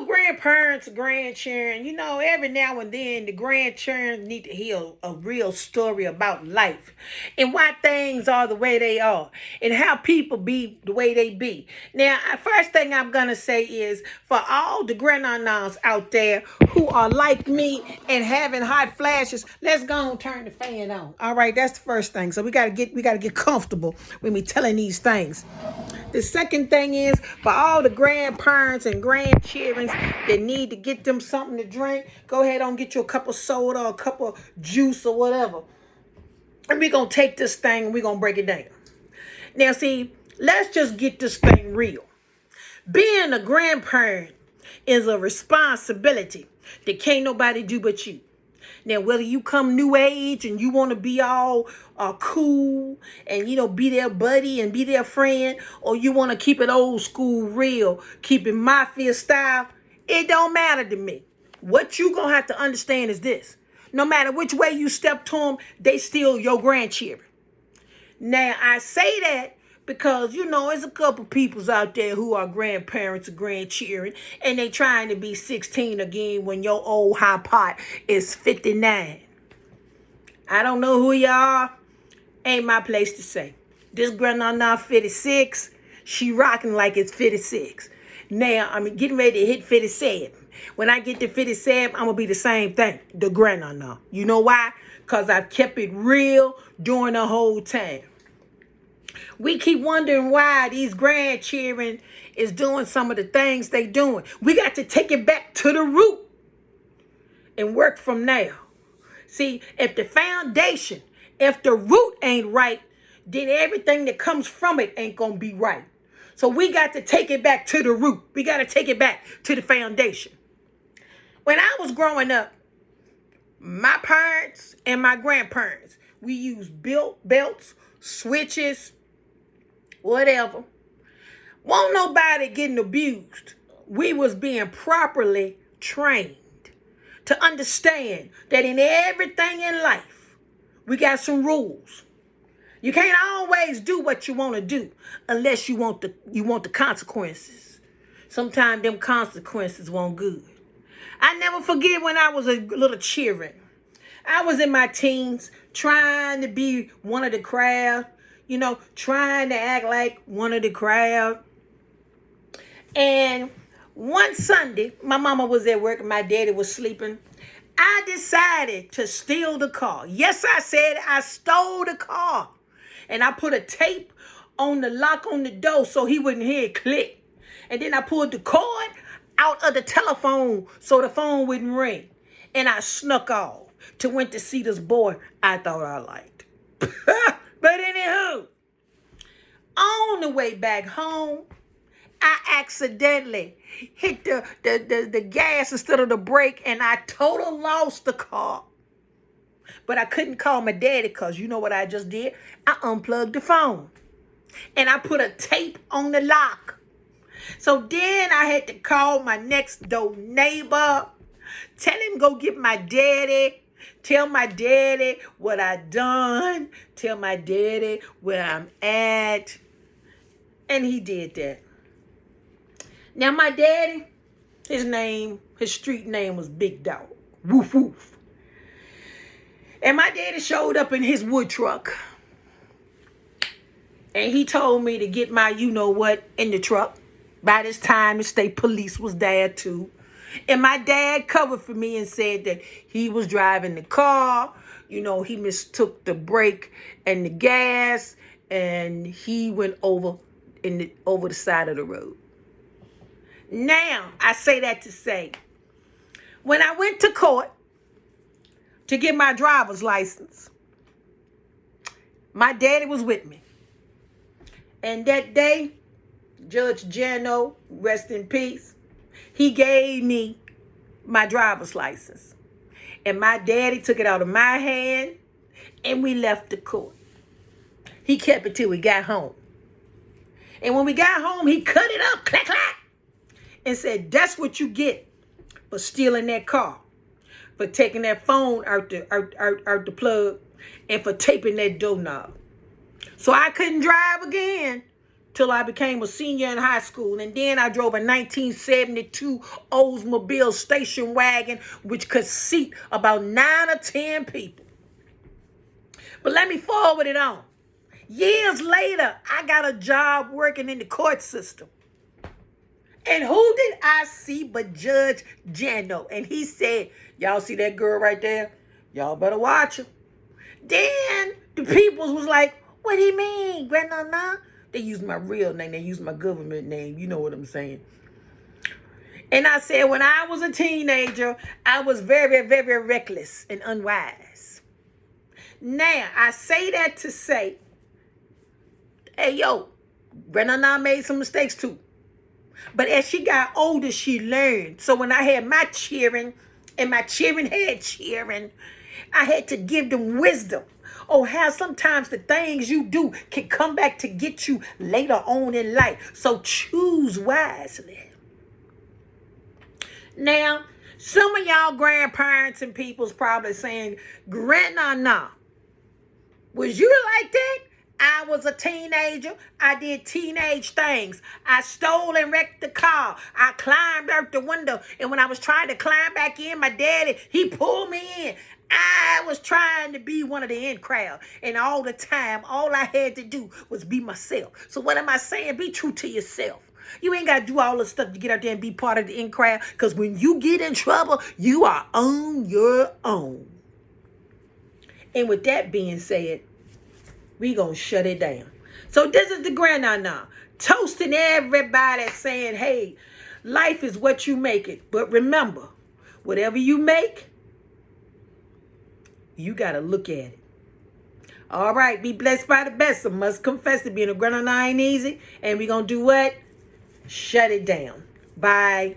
grandparents, grandchildren, every now and then the grandchildren need to hear a real story about life and why things are the way they are and how people be the way they be. Now, first thing I'm going to say is for all the Gran-NaNas out there who are like me and having hot flashes, let's go and turn the fan on. All right, that's the first thing. So we got to get comfortable when we telling these things. The second thing is for all the grandparents and grandchildren that need to get them something to drink, go ahead and get you a cup of soda or a cup of juice or whatever. And we're going to take this thing and we're going to break it down. Now, see, let's just get this thing real. Being a grandparent is a responsibility that can't nobody do but you. Now, whether you come new age and you want to be all cool and, be their buddy and be their friend, or you want to keep it old school real, keep it mafia style, it don't matter to me. What you going to have to understand is this. No matter which way you step to them, they still your grandchildren. Now, I say that because, there's a couple peoples out there who are grandparents or grandchildren, and they trying to be 16 again when your old hot pot is 59. I don't know who you are. Ain't my place to say. This Gran-NaNa 56, she rocking like it's 56. Now, I'm getting ready to hit 57. When I get to 57, I'm going to be the same thing, the Gran-NaNa. You know why? Because I've kept it real during the whole time. We keep wondering why these grandchildren is doing some of the things they doing. We got to take it back to the root and work from there. See, if the foundation, if the root ain't right, then everything that comes from it ain't going to be right. So we got to take it back to the root. We got to take it back to the foundation. When I was growing up, my parents and my grandparents, we used belts, switches, whatever. Won't nobody getting abused. We was being properly trained to understand that in everything in life, we got some rules. You can't always do what you want to do unless you want the consequences. Sometimes them consequences won't good. I never forget when I was a little children. I was in my teens trying to be one of the crowd, trying to act like one of the crowd. And one Sunday, my mama was at work and my daddy was sleeping. I decided to steal the car. Yes, I said I stole the car. And I put a tape on the lock on the door so he wouldn't hear it click. And then I pulled the cord out of the telephone so the phone wouldn't ring. And I snuck off to went to see this boy I thought I liked. But anywho, on the way back home, I accidentally hit the gas instead of the brake, and I total lost the car. But I couldn't call my daddy because you know what I just did? I unplugged the phone. And I put a tape on the lock. So then I had to call my next door neighbor, tell him go get my daddy, tell my daddy what I done, tell my daddy where I'm at. And he did that. Now my daddy, his street name was Big Dog. Woof woof. And my daddy showed up in his wood truck. And he told me to get my you-know-what in the truck. By this time, the state police was there too. And my dad covered for me and said that he was driving the car. He mistook the brake and the gas. And he went over the side of the road. Now, I say that to say, when I went to court to get my driver's license, my daddy was with me. And that day, Judge Jano, rest in peace, he gave me my driver's license. And my daddy took it out of my hand and we left the court. He kept it till we got home. And when we got home, he cut it up, clack, clack, and said, that's what you get for stealing that car, for taking that phone out the plug, and for taping that doorknob. So I couldn't drive again till I became a senior in high school. And then I drove a 1972 Oldsmobile station wagon, which could seat about 9 or 10 people. But let me forward it on. Years later, I got a job working in the court system. And who did I see but Judge Jando? And he said, y'all see that girl right there? Y'all better watch her. Then the peoples was like, what do you mean, Gran-NaNa? They used my real name. They used my government name. You know what I'm saying. And I said, when I was a teenager, I was very, very reckless and unwise. Now, I say that to say, hey, yo, Gran-NaNa made some mistakes too. But as she got older, she learned. So when I had my cheering, and my cheering had cheering, I had to give them wisdom on how sometimes the things you do can come back to get you later on in life. So choose wisely. Now, some of y'all grandparents and people's probably saying, Gran-NaNa, was you like that? I was a teenager. I did teenage things. I stole and wrecked the car. I climbed out the window. And when I was trying to climb back in, my daddy, he pulled me in. I was trying to be one of the in crowd. And all the time, all I had to do was be myself. So what am I saying? Be true to yourself. You ain't got to do all the stuff to get out there and be part of the in crowd. Because when you get in trouble, you are on your own. And with that being said, we gonna shut it down. So this is the Gran-NaNa, toasting everybody, saying, hey, life is what you make it. But remember, whatever you make, you gotta look at it. All right, be blessed by the best. I must confess that being a Gran-NaNa ain't easy. And we gonna do what? Shut it down. Bye.